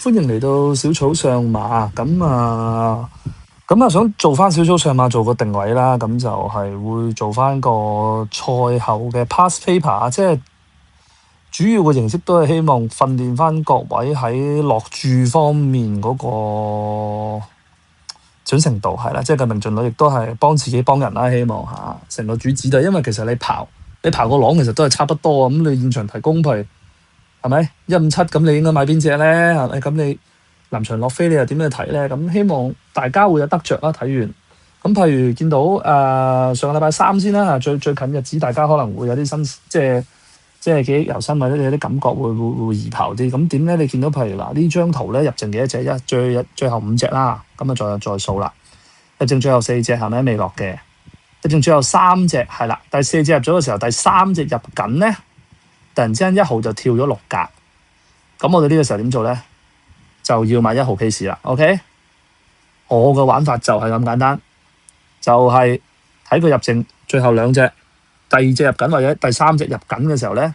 歡迎嚟到小草上馬，咁想做翻小草上馬做個定位啦，咁就係會做翻個賽後嘅 past paper，即係主要嘅形式都係希望訓練翻各位喺落注方面嗰個準程度係啦，即係個命中率亦都係幫自己幫人啦，希望嚇成個主旨就係因為其實你刨個籠其實都係差不多啊，咁你現場提供譬如係咪157咁你應該買邊隻咧？係咪咁你臨場落飛你又點樣睇咧？咁希望大家會有得着啦。睇完咁譬如見到上個禮拜三先啦，最近日子大家可能會有啲新即係記憶猶新或者有啲感覺會易跑啲。咁點咧？你見到譬如嗱呢張圖咧入剩幾多隻？最後5隻啦，咁啊再數啦。入剩最後4隻係咪未落嘅？入剩最後3隻係啦，第4隻入咗嘅時候，第3隻入緊咧。突然之間1號就跳咗6格，咁我哋呢個時候點做咧？就要買1號 pace 啦。OK， 我嘅玩法就係咁簡單，就係睇佢入剩最後2隻，第2隻入緊或者第3隻入緊嘅時候咧，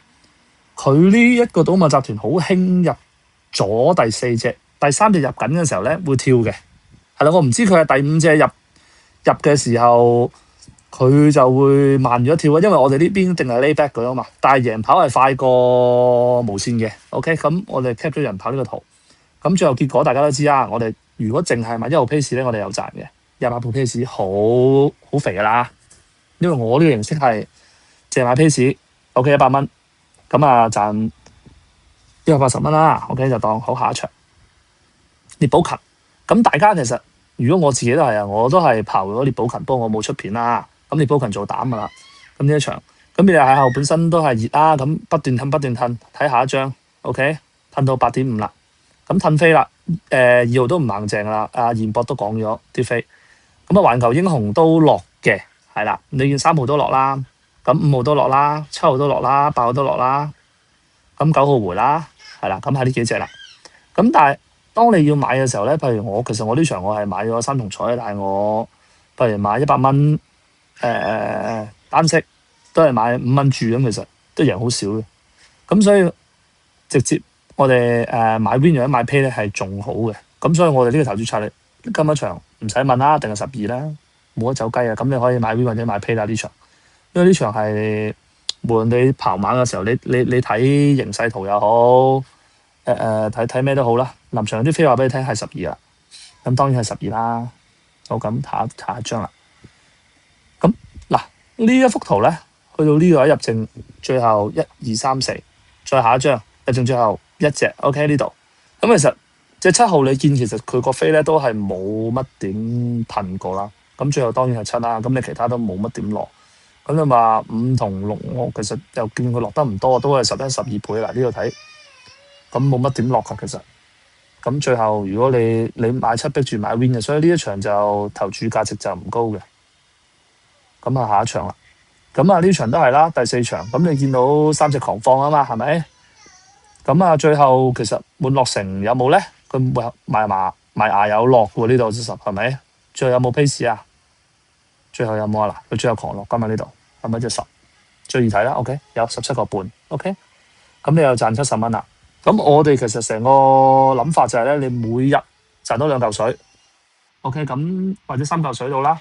佢呢一個賭馬集團好興入咗第4隻，第3隻入緊嘅時候咧會跳嘅，係啦，我唔知佢係第5隻入嘅時候。佢就會慢咗跳啊，因為我哋呢邊定係 lay back 㗎嘛，但係贏跑係快過無線嘅。OK， 咁我哋 cap 咗人跑呢個圖，咁最後結果大家都知啦。我哋如果淨係買1號 pace 咧，我哋有賺嘅，28號 pace 好肥㗎啦。因為我呢個形式係淨買 pace，OK 100蚊，咁啊賺180蚊啦。OK 就當好下一場列寶勤。咁大家其實如果我自己都係啊，我都係刨咗列寶勤，不過我冇出片啦。咁列寶勤做膽㗎啦，咁呢一場，咁你喺後本身都係熱啦，咁不斷褪，睇下一張 ，OK， 褪到8.5啦，咁褪飛啦，2號都唔硬淨啦，賢博都講咗啲飛，咁環球英雄都落嘅，係啦，你見3號都落啦，咁5號都落啦，7號都落啦，8號都落啦，咁9號回啦，係啦，咁係呢幾隻啦，咁但係當你要買嘅時候咧，譬如其實我呢場我係買咗3重彩，但係我譬如買100蚊。單色都係買5蚊注咁，其實都贏好少嘅。咁所以直接我哋買 win 或者買 pay 咧係仲好嘅。咁所以我哋呢個投注策略今一場唔使問啦，定係12啦，冇得走雞啊。咁你可以買 win 或者買 pay 啦呢場，因為呢場係無論你跑馬嘅時候，你睇形勢圖又好，睇咩都好啦。臨場啲飛話俾你聽係12啦，咁當然係12啦。好，咁下一張啦。呢一幅圖咧，去到呢個位入剩最後1、2、3、4，再下一張入剩最後1隻 ，OK 呢度。咁其實隻7號你見其實佢個飛咧都係冇乜點噴過啦。咁最後當然係7啦。咁你其他都冇乜點落。咁你話5同6，我其實又見佢落得唔多，都係11、12倍啦。呢度睇，咁冇乜點落㗎其實。咁最後如果你買7逼住買 win 嘅，所以呢一場就投注價值就唔高嘅。咁啊，下一場啦。咁啊，呢場都係啦，第4場。咁你見到3隻狂放啊嘛，係咪？咁啊，最後其實滿樂城有冇咧？佢埋牙有落喎，呢度10係咪？最後有冇 pace 啊？最後有冇啊？嗱，佢最後狂落今日呢度係咪隻10？最易睇啦 ，OK， 有17個半 ，OK。咁你又賺70蚊啦。咁我哋其實成個諗法就係咧，你每日賺多2嚿水 ，OK， 咁或者3嚿水到啦。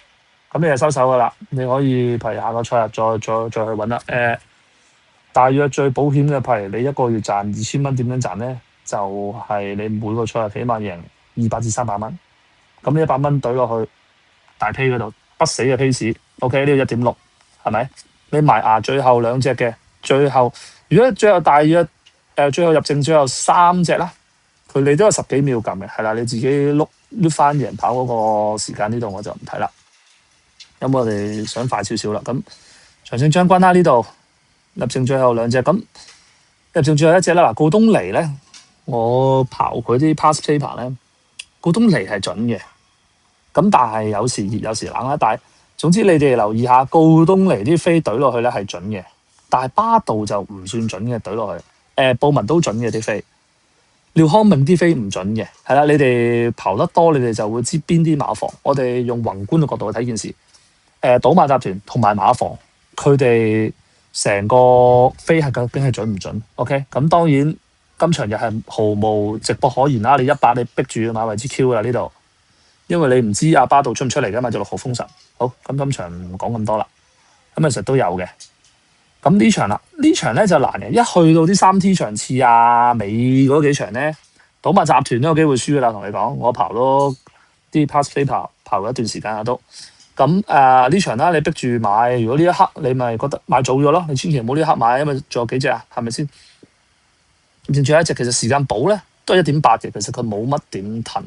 咁你就收手噶啦，你可以譬如下個賽日再去揾啦。大約最保險嘅，譬如你一個月賺2000蚊，點樣賺咧？就係你每個賽日起碼贏200至300蚊。咁呢100蚊懟落去大 P 嗰度，不死嘅 pace，OK 呢個1.6係咪？你埋牙最後2隻嘅，如果最後大約最後入剩最後3隻啦，佢哋都有10幾秒撳嘅，係啦，你自己碌翻贏跑嗰個時間呢度我就唔睇啦。咁我哋想快少少啦，咁長勝將軍啦呢度入剩最後2隻，咁入剩最後1隻啦。嗱，告東尼咧，我刨佢啲 past paper 咧，告東尼係準嘅，咁但係有時熱有時冷啦。但係總之你哋留意下，告東尼啲飛懟落去咧係準嘅，但係巴道就唔算準嘅懟落去。布文都準嘅啲飛，廖康明啲飛唔準嘅，係啦。你哋刨得多，你哋就會知邊啲馬房。我哋用宏觀嘅角度去睇件事。賭馬集團同埋馬房，佢哋成個飛係究竟係準唔準 ？OK， 咁當然今場又係毫無直播可言啦！你100你逼住要買為之 Q 啦呢度，因為你唔知阿巴度出唔出嚟噶嘛，就6號封神。好，咁今場唔講咁多啦。咁其實都有嘅。咁呢場啦，呢場咧就難嘅。一去到啲3T 場次啊，尾嗰幾場咧，賭馬集團都有機會輸噶啦。同你講，我刨咗啲 pass play 刨咗一段時間啊都。咁呢場啦，你逼住買，如果呢一刻你咪覺得買早咗咯，你千祈唔好呢一刻買，因為仲有幾隻啊，係咪先？仲有一隻其實時間寶咧都係1.8嘅，其實佢冇乜點騰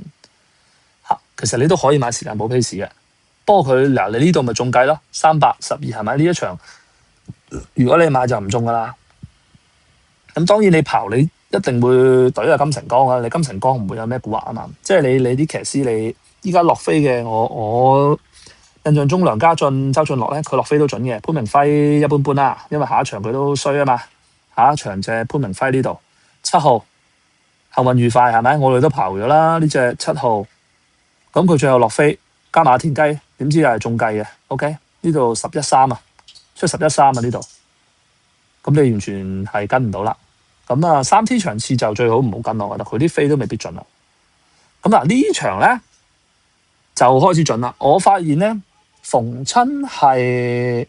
嚇。其實你都可以買時間寶 pace 嘅，不過佢嗱你呢度咪中計咯，312係咪？呢一場如果你買就唔中噶啦。咁當然你刨你一定會懟下金城江啊，你金城江唔會有咩蠱惑啊嘛。即係你啲騎師你依家落飛嘅，我印象中梁家俊、周俊樂咧，佢落飛都準嘅。潘明輝一般般啦，因為下一場佢都衰啊嘛。下一場就係潘明輝呢度7號幸運愉快係咪？我哋都刨咗啦呢隻7號，咁佢最後落飛加馬田雞，點知又係中計嘅。OK 呢度11-3啊，出11-3啊呢度，咁你完全係跟唔到啦。咁啊3T 場次就最好唔好跟，我覺得佢啲飛都未必準啦。咁嗱呢場咧就開始準啦。我發現咧逢親係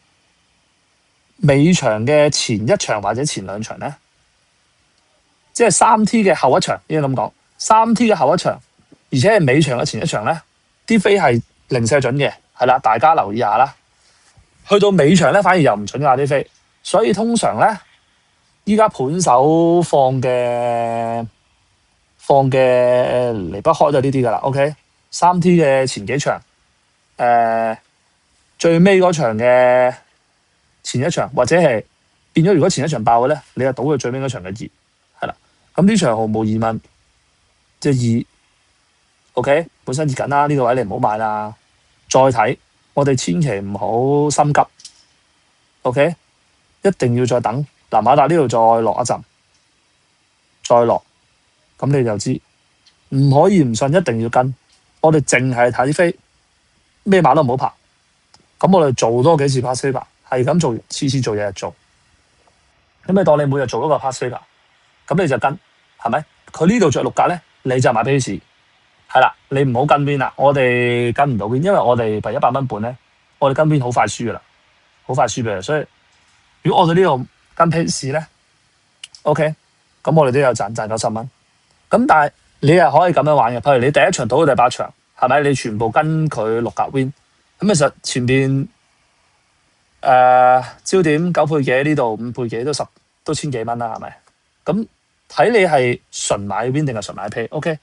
尾場嘅前一場或者前2場咧，即係3T 嘅後一場，應該咁講。3T 嘅後一場，而且係尾場嘅前一場咧，啲飛係零舍準嘅，係啦，大家留意下啦。去到尾場咧，反而又唔準㗎啲飛，所以通常咧，依家盤手放嘅離不開就呢啲㗎啦。OK，3T 嘅前幾場，最尾嗰場嘅前一場，或者係變咗，如果前一場爆嘅咧，你就賭佢最尾嗰場嘅2，係啦。咁呢場毫無疑問，即係2。OK， 本身熱緊啦，呢個位你唔好買啦。再睇，我哋千祈唔好心急。OK， 一定要再等。嗱，馬達呢度再落一陣，再落，咁你就知，唔可以唔信，一定要跟。我哋淨係睇飛，咩馬都唔好拍。咁我哋做多幾次 pass paper， 係咁做，次次做，日日做。咁你當你每日做一個 pass paper， 咁你就跟，係咪？佢呢度着6格咧，你就買 pace， 係啦，你唔好跟邊啦。我哋跟唔到邊，因為我哋譬如100蚊本咧，我哋跟邊好快輸噶啦，好快輸俾佢。所以如果我哋呢度跟 pace 咧 ，OK， 咁我哋都有賺90蚊。咁但係你係可以咁樣玩嘅，譬如你第一場賭到第8場，係咪？你全部跟佢6格 win， 咁其實前邊焦點9倍幾呢度5倍幾都千幾蚊啦，係咪？咁睇你係純買 win 定係純買 pay。OK，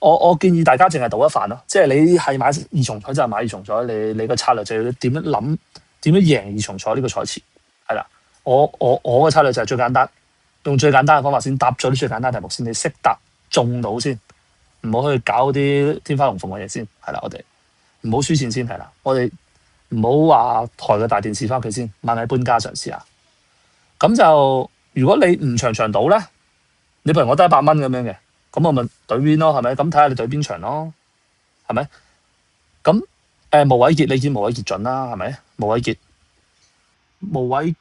我建議大家淨係賭一瓣咯，即係你係買二重彩就係買二重彩，你個策略就要點樣諗，點樣贏二重彩呢個彩池，係啦。我嘅策略就係最簡單，用最簡單嘅方法先答咗啲最簡單題目先，你識答中到先，唔好去搞啲天花龍鳳嘅嘢先，係啦。我哋唔好輸錢先，係啦。我哋唔好話抬個大電視翻屋企先，螞蟻搬家嘗試下。咁就如果你唔場場賭咧，你譬如我得100蚊咁樣嘅，咁我咪對邊咯，係咪？咁睇下你對邊場咯，係咪？咁無偉傑，你見無偉傑準啦，係咪？無偉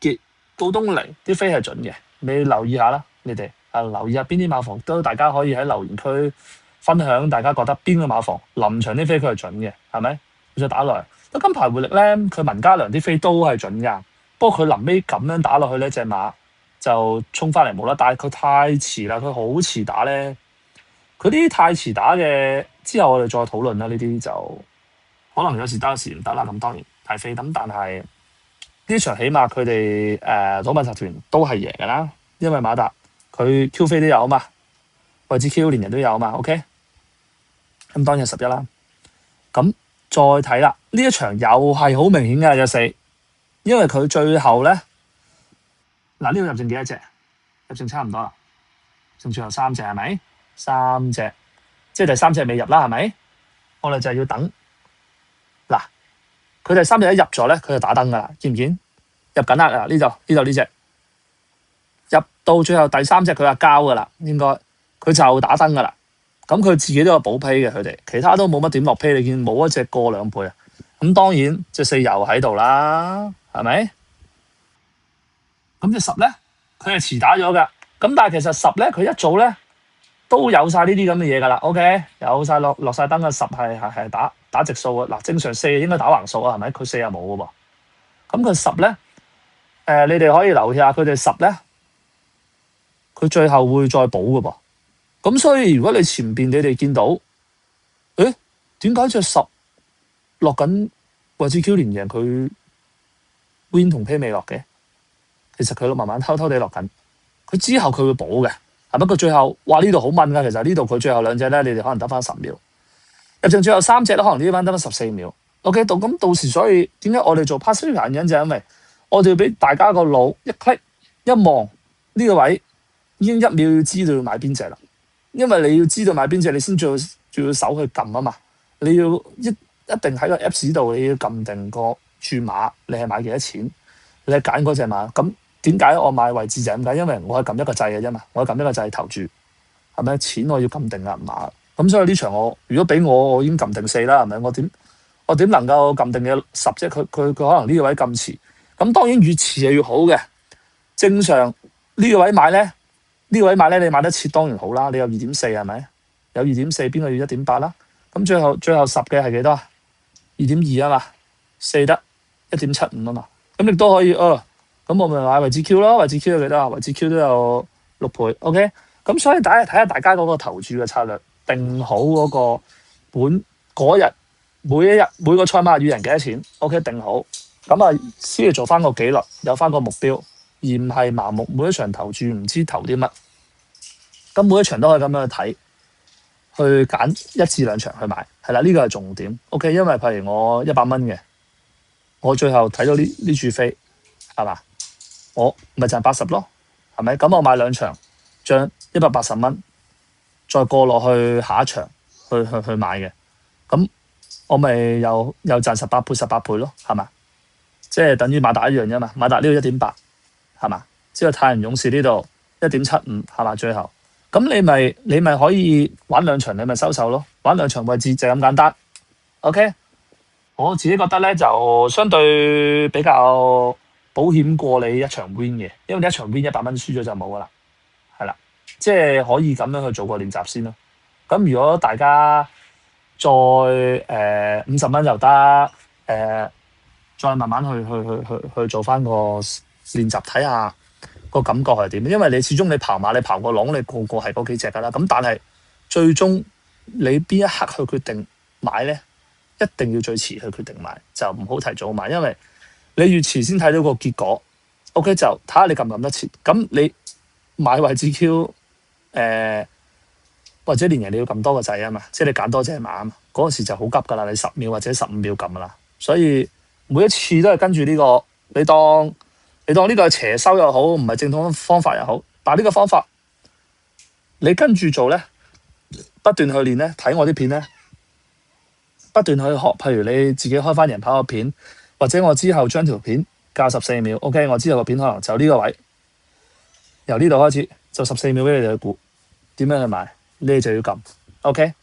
傑到東嚟啲飛係準嘅，你留意下啦，你哋留意下邊啲馬房，都大家可以喺留言區分享，大家覺得邊個馬房臨場啲飛佢係準嘅，係咪？再打落嚟，得金牌活力咧，佢文家良啲飛都係準㗎，不過佢臨尾咁樣打落去咧，隻馬就衝翻嚟冇啦，但係佢太遲啦，佢好遲打咧，佢啲太遲打嘅，之後我哋再討論啦，呢啲就可能有時得有時唔得啦，咁當然太飛，咁但係呢場起碼佢哋賭馬集團都係贏㗎啦，因為馬達佢 Q 飛都有啊嘛，或者 Q 連人都有啊嘛。OK， 咁當然11啦。咁再睇啦，呢一場又係好明顯嘅隻4，因為佢最後咧，嗱呢度入剩幾多隻？入剩差唔多啦，剩最後3隻係咪？3隻，即係第3隻未入啦，係咪？我哋就係要等。嗱，佢第3隻一入咗咧，佢就打燈噶啦，見唔見？入緊啦，嗱呢度呢隻，入到最後第3隻佢就交噶啦，應該佢就打燈噶啦。咁佢自己都有補批嘅，佢哋其他都冇乜點落批，你見冇一隻過2倍啊。咁當然隻4又喺度啦，係咪？咁隻10咧，佢係遲打咗噶，咁但係其實10咧，佢一早咧都有晒呢啲咁嘅嘢㗎啦。OK，有晒落晒燈嘅10係打直數啊。嗱，正常4應該打橫數啊，係咪？佢4又冇嘅喎。咁佢10咧，你哋可以留意下佢哋10咧，佢最後會再補嘅噃。咁所以如果你前邊你哋見到，誒點解隻10落緊位置 Q 連贏佢 Win 同 Pay 未落嘅？其實佢慢慢偷偷地落緊，佢之後佢會補嘅，係不過最後哇呢度好問㗎，其實呢度佢最後2隻咧，你哋可能得翻10秒，入剩最後3隻咧，可能呢班得翻14秒。OK， 到時所以點解我哋做 pass 原因就係因為我哋要俾大家個腦一 click 一望呢個位已經1秒要知道要買邊隻啦，因為你要知道買邊隻，你先仲要手去撳啊嘛，你要一定喺個 Apps 度你要撳定個注碼，你係買幾多錢，你係揀嗰隻碼。咁點解我買位置就係咁解？因為我係撳一個掣嘅啫嘛，我係撳一個掣投注，係咪？錢我要撳定銀碼，咁所以呢場如果俾我已經撳定4啦，係咪？我點能夠撳定嘅10啫？佢可能呢個位咁遲，咁當然越遲係越好嘅。正常呢個位買咧，你買得切當然好啦。你有2.4係咪？有2.4，邊個要1.8啦？咁最後10嘅係幾多啊？2.2啊嘛，4得1.75啊嘛。咁你都可以咁我咪買位置 Q 咯。位置 Q 有幾多啊？位置 Q 都有6倍。OK， 咁所以大家睇下大家嗰個投注嘅策略，定好嗰個本嗰日每一日每個賽馬預贏幾多錢 ？OK， 定好咁啊，先要做翻個紀律，有翻個目標，而唔係盲目每一場投注唔知投啲乜。咁每一場都可以咁樣去睇，去揀1至2場去買，係啦，呢個係重點。OK， 因為譬如我100蚊嘅，我最後睇到呢注飛係嘛，我咪賺80咯，係咪？咁我買2場，將180蚊再過落去下一場去買嘅，咁我咪又賺18倍咯，係嘛？即係等於馬達一樣啫嘛，馬達呢度1.8係嘛？之後太陽勇士呢度1.75係嘛？最後咁你咪可以玩2場，你咪收手咯，玩2場位置就咁簡單。OK， 我自己覺得咧就相對比較保險過你1場 win 嘅，因為你1場 win 100蚊輸咗就冇噶啦，係啦，即係可以咁樣去做個練習先咯。咁如果大家再50蚊又得，再慢慢去做翻個練習，睇下個感覺係點。因為你始終你跑馬，你跑個籠，你個個係嗰幾隻噶啦。咁但係最終你邊一刻去決定買咧，一定要最遲去決定買，就唔好提早買，因為你越遲先睇到個結果。OK， 就睇下你撳唔撳得切。咁你買位置 Q，或者連人你要撳多個掣啊嘛，即係你揀多隻馬啊嘛，嗰陣時就好急噶啦，你10秒或者15秒撳噶啦。所以每一次都係跟住呢個，你當呢個係邪修又好，唔係正統方法又好，但係呢個方法你跟住做咧，不斷去練咧，睇我啲片咧，不斷去學。譬如你自己開翻贏跑個片，或者我之後將條片校14秒。OK， 我之後個片可能就呢個位，由呢度開始就14秒俾你哋去估點樣去買，你哋就要撳。OK，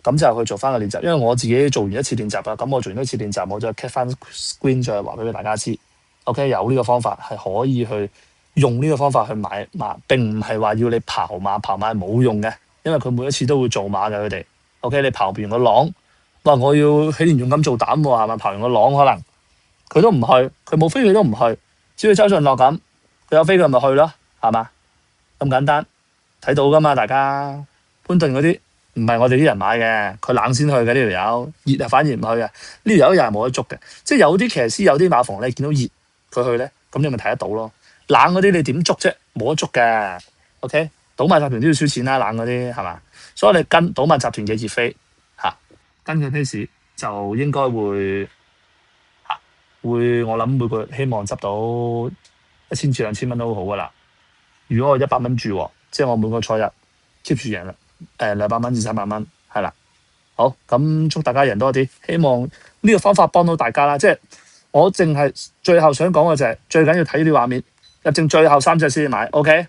咁就去做翻個練習。因為我自己做完1次練習啦，咁我做完1次練習，我再 cap 翻 screen 再話俾大家知。OK， 有呢個方法係可以去用呢個方法去買馬，並唔係話要你跑馬係冇用嘅，因為佢每一次都會做馬嘅佢哋。OK， 你跑完個朗，話我要起連勇敢做膽喎，係咪？跑完個朗可能佢都唔去，佢冇飛佢都唔去，只要周俊樂咁，佢有飛佢咪去咯，係嘛？咁簡單，睇到噶嘛，大家潘頓嗰啲唔係我哋啲人買嘅，佢冷先去嘅呢條友，熱啊反而唔去嘅，呢條友又係冇得捉嘅。即係有啲騎師有啲馬房你見到熱佢去咧，咁你咪睇得到咯。冷嗰啲你點捉啫？冇得捉嘅。OK， 賭馬集團都要輸錢啦，冷嗰啲係嘛？所以你跟賭馬集團嘅熱飛嚇，跟佢 pace 就應該會我諗每個月希望執到1000至2000蚊都好噶啦。如果我100蚊注，即係我每個賽日 keep 住贏啦，200蚊至300蚊係啦。好，咁祝大家贏多啲，希望呢個方法幫到大家啦。即係我淨係最後想講嘅就係最緊要睇呢啲畫面，入剩最後3隻先買。OK，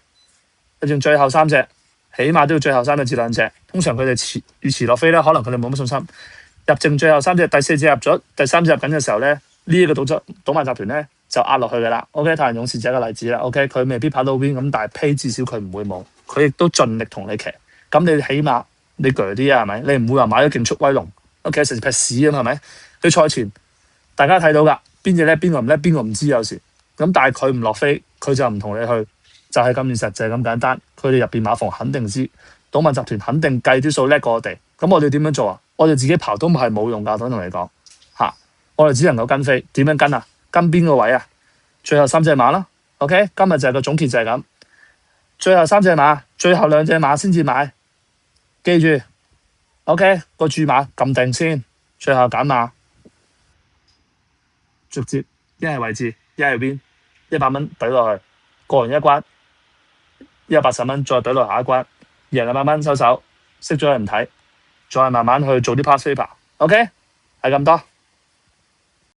入剩最後3隻，起碼都要最後3隻至2隻。通常佢哋越遲落飛咧，可能佢哋冇乜信心。入剩最後3隻，第4隻入咗，第3隻入緊嘅時候咧，呢一個賭馬集團咧就壓落去㗎啦。OK，太陽勇士就係一個例子啦。OK，佢未必跑到 win 咁，但係 pay 至少佢唔會冇，佢亦都盡力同你騎。咁你起碼你鋸啲啊，係咪？你唔會話買咗勁速威龍，OK，成劈屎咁係咪？你賽前大家睇到㗎，邊隻叻邊個唔叻，邊個唔知有時。咁但係佢唔落飛，佢就唔同你去，就係咁現實，就係咁簡單。佢哋入邊馬房肯定知，賭馬集團肯定計啲數叻過我哋。咁我哋點樣做啊？我哋自己刨都係冇用㗎，等同你講嚇。我哋只能夠跟飛，點樣跟啊？跟邊個位啊？最後3隻馬啦。OK， 今日就係個總結就係咁。最後3隻馬，最後2隻馬先至買。記住 ，OK 個注碼撳定先，最後揀馬，直接一係位置，一係邊，100蚊懟落去，過完一關，180蚊再懟落下一關，贏200蚊收手，識咗佢唔睇，再慢慢去做啲 pass paper。OK， 係咁多。